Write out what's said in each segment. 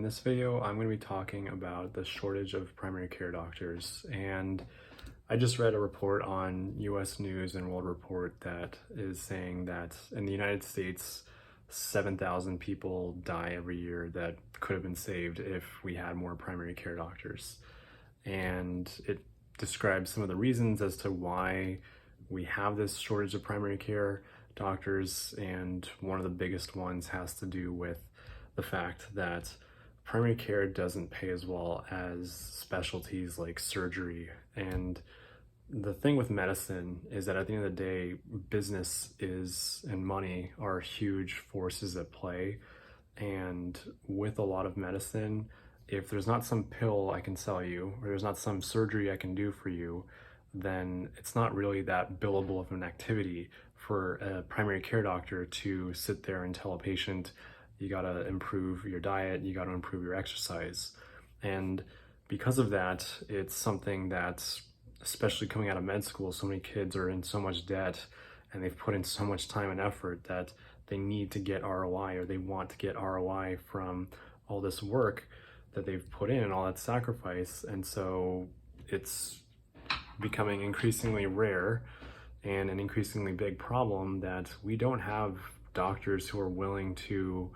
In this video, I'm going to be talking about the shortage of primary care doctors, and I just read a report on US News and World Report that is saying that in the United States, 7,000 people die every year that could have been saved if we had more primary care doctors. And it describes some of the reasons as to why we have this shortage of primary care doctors, and one of the biggest ones has to do with the fact that primary care doesn't pay as well as specialties like surgery. And the thing with medicine is that at the end of the day, business and money are huge forces at play. And with a lot of medicine, if there's not some pill I can sell you, or there's not some surgery I can do for you, then it's not really that billable of an activity for a primary care doctor to sit there and tell a patient, you gotta improve your diet, you gotta improve your exercise. And because of that, it's something that, especially coming out of med school, so many kids are in so much debt and they've put in so much time and effort that they need to get ROI, or they want to get ROI from all this work that they've put in and all that sacrifice. And so it's becoming increasingly rare and an increasingly big problem that we don't have doctors who are willing to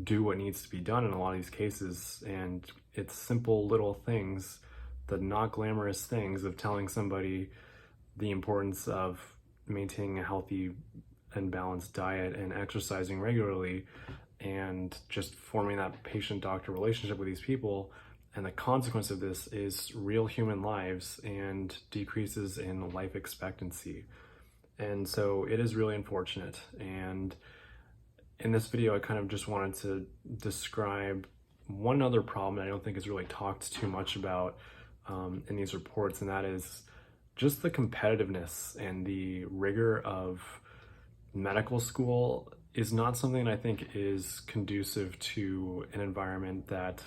do what needs to be done in a lot of these cases. And it's simple little things, the not glamorous things of telling somebody the importance of maintaining a healthy and balanced diet and exercising regularly, and just forming that patient-doctor relationship with these people. And the consequence of this is real human lives and decreases in life expectancy. And so it is really unfortunate. And in this video, I kind of just wanted to describe one other problem that I don't think is really talked too much about in these reports, and that is just the competitiveness and the rigor of medical school is not something I think is conducive to an environment that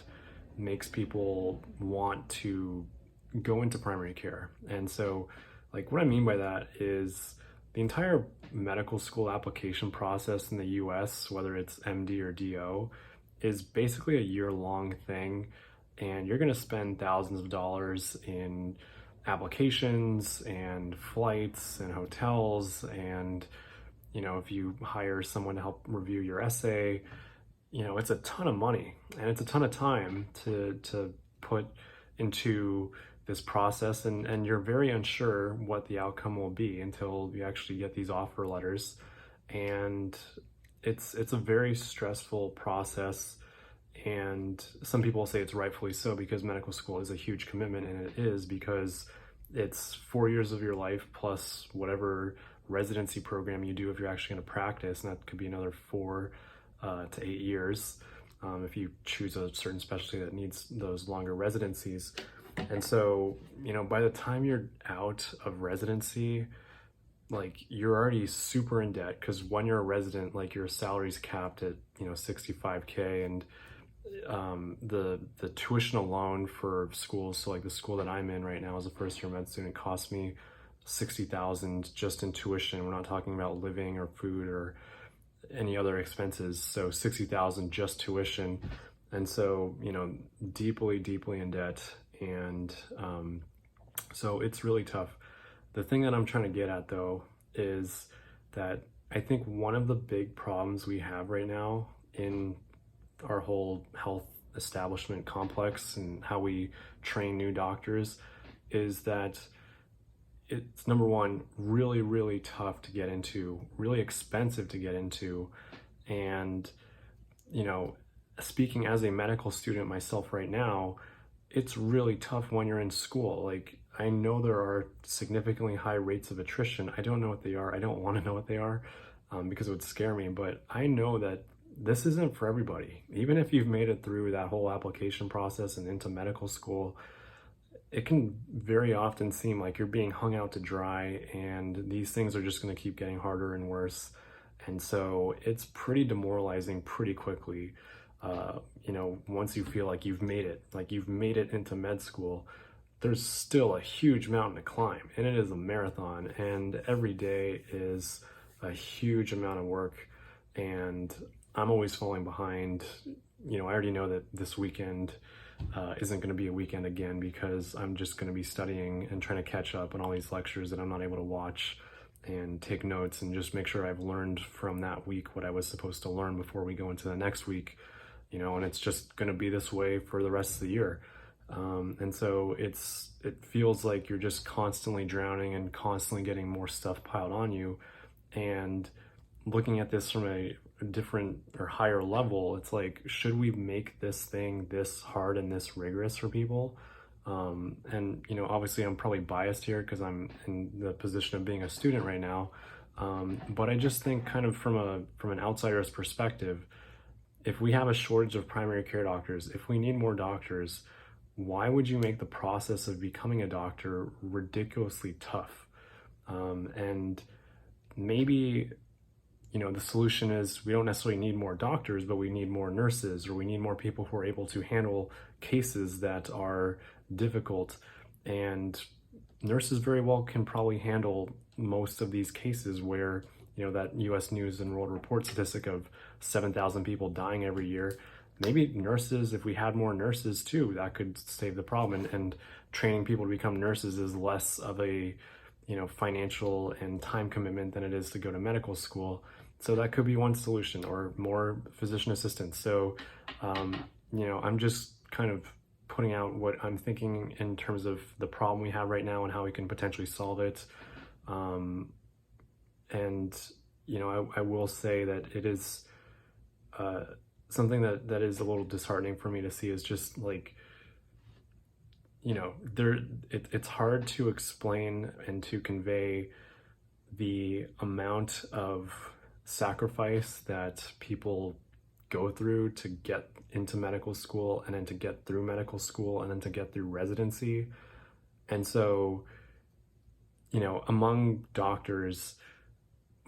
makes people want to go into primary care. And so, like, what I mean by that is the entire medical school application process in the US, whether it's MD or DO, is basically a year-long thing. And you're going to spend thousands of dollars in applications and flights and hotels. And, if you hire someone to help review your essay, it's a ton of money and it's a ton of time to put into this process, and you're very unsure what the outcome will be until you actually get these offer letters. And it's a very stressful process, and some people say it's rightfully so, because medical school is a huge commitment, and it is, because it's 4 years of your life plus whatever residency program you do if you're actually going to practice, and that could be another 4 to 8 years if you choose a certain specialty that needs those longer residencies. And so, by the time you're out of residency, like, you're already super in debt, because when you're a resident, like, your salary's capped at, $65K, and the tuition alone for schools, so like the school that I'm in right now as a first-year med student, cost me $60,000 just in tuition. We're not talking about living or food or any other expenses. So $60,000 just tuition. And so, deeply in debt. And so it's really tough. The thing that I'm trying to get at, though, is that I think one of the big problems we have right now in our whole health establishment complex and how we train new doctors is that it's, number one, really tough to get into, really expensive to get into. And, speaking as a medical student myself right now, it's really tough when you're in school. Like, I know there are significantly high rates of attrition. I don't know what they are. I don't want to know what they are because it would scare me. But I know that this isn't for everybody. Even if you've made it through that whole application process and into medical school, it can very often seem like you're being hung out to dry, and these things are just going to keep getting harder and worse. And so it's pretty demoralizing pretty quickly. Once you feel like you've made it into med school, there's still a huge mountain to climb, and it is a marathon, and every day is a huge amount of work, and I'm always falling behind I already know that this weekend isn't going to be a weekend again, because I'm just going to be studying and trying to catch up on all these lectures that I'm not able to watch and take notes and just make sure I've learned from that week what I was supposed to learn before we go into the next week, and it's just going to be this way for the rest of the year. And so it feels like you're just constantly drowning and constantly getting more stuff piled on you. And looking at this from a different or higher level, it's like, should we make this thing this hard and this rigorous for people? And obviously I'm probably biased here because I'm in the position of being a student right now. But I just think, kind of from an outsider's perspective, if we have a shortage of primary care doctors, if we need more doctors, why would you make the process of becoming a doctor ridiculously tough? And maybe, the solution is, we don't necessarily need more doctors, but we need more nurses, or we need more people who are able to handle cases that are difficult. And nurses very well can probably handle most of these cases where, that US News and World Report statistic of 7,000 people dying every year. Maybe nurses, if we had more nurses too, that could save the problem. And training people to become nurses is less of a, financial and time commitment than it is to go to medical school. So that could be one solution, or more physician assistants. So, I'm just kind of putting out what I'm thinking in terms of the problem we have right now and how we can potentially solve it. And, I will say that it is something that is a little disheartening for me to see, is just like, it's hard to explain and to convey the amount of sacrifice that people go through to get into medical school, and then to get through medical school, and then to get through residency. And so, among doctors,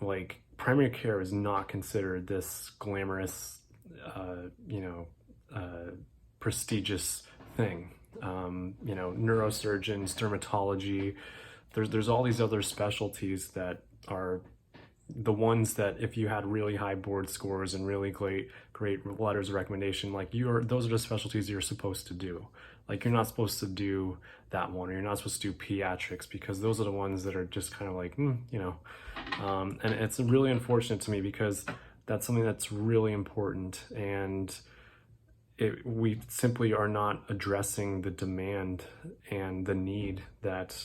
like, primary care is not considered this glamorous, prestigious thing. Neurosurgeons, dermatology, there's all these other specialties that are the ones that, if you had really high board scores and really great letters of recommendation, like, those are the specialties you're supposed to do. Like, you're not supposed to do that one, or you're not supposed to do pediatrics, because those are the ones that are just kind of like, and it's really unfortunate to me, because that's something that's really important, and we simply are not addressing the demand and the need that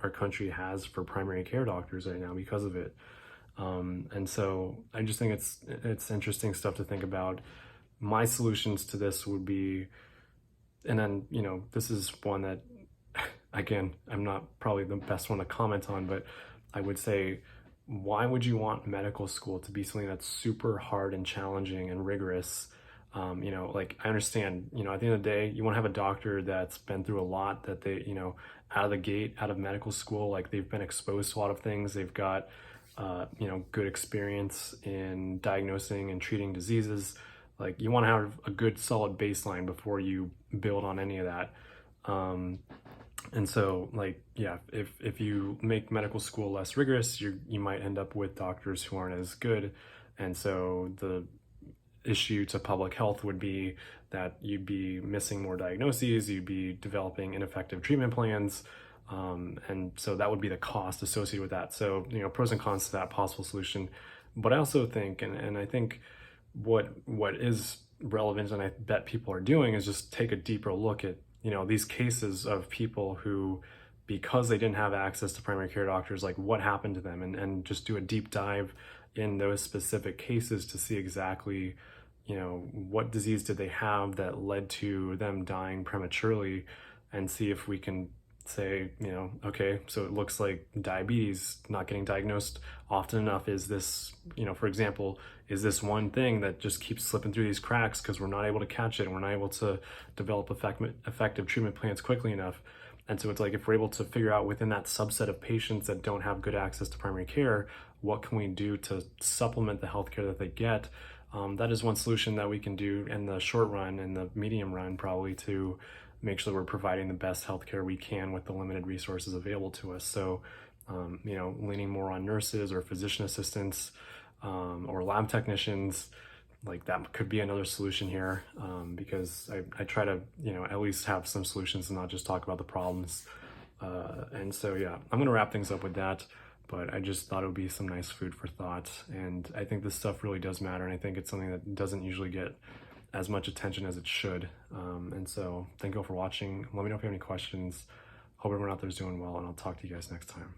our country has for primary care doctors right now because of it. And so I just think it's interesting stuff to think about. My solutions to this would be, and then, this is one that, again, I'm not probably the best one to comment on, but I would say, why would you want medical school to be something that's super hard and challenging and rigorous? Like, I understand, at the end of the day, you want to have a doctor that's been through a lot, that they, out of the gate, out of medical school, like, they've been exposed to a lot of things. They've got, good experience in diagnosing and treating diseases. Like, you want to have a good solid baseline before you build on any of that. And so, like, yeah, if you make medical school less rigorous, you might end up with doctors who aren't as good. And so the issue to public health would be that you'd be missing more diagnoses, you'd be developing ineffective treatment plans, and so that would be the cost associated with that. So, pros and cons to that possible solution. But I also think, and I think what is relevant, and I bet people are doing, is just take a deeper look at, these cases of people who, because they didn't have access to primary care doctors, like, what happened to them, and just do a deep dive in those specific cases to see exactly, what disease did they have that led to them dying prematurely, and see if we can say, okay, so it looks like diabetes not getting diagnosed often enough is this, for example, is this one thing that just keeps slipping through these cracks because we're not able to catch it, and we're not able to develop effective treatment plans quickly enough. And so it's like, if we're able to figure out within that subset of patients that don't have good access to primary care, what can we do to supplement the healthcare that they get? That is one solution that we can do in the short run and the medium run, probably, to make sure that we're providing the best healthcare we can with the limited resources available to us. So, leaning more on nurses or physician assistants, or lab technicians, like that could be another solution here, because I try to, at least have some solutions and not just talk about the problems. And so, yeah, I'm going to wrap things up with that, but I just thought it would be some nice food for thought. And I think this stuff really does matter. And I think it's something that doesn't usually get as much attention as it should. And so thank you all for watching. Let me know if you have any questions. Hope everyone out there is doing well, and I'll talk to you guys next time.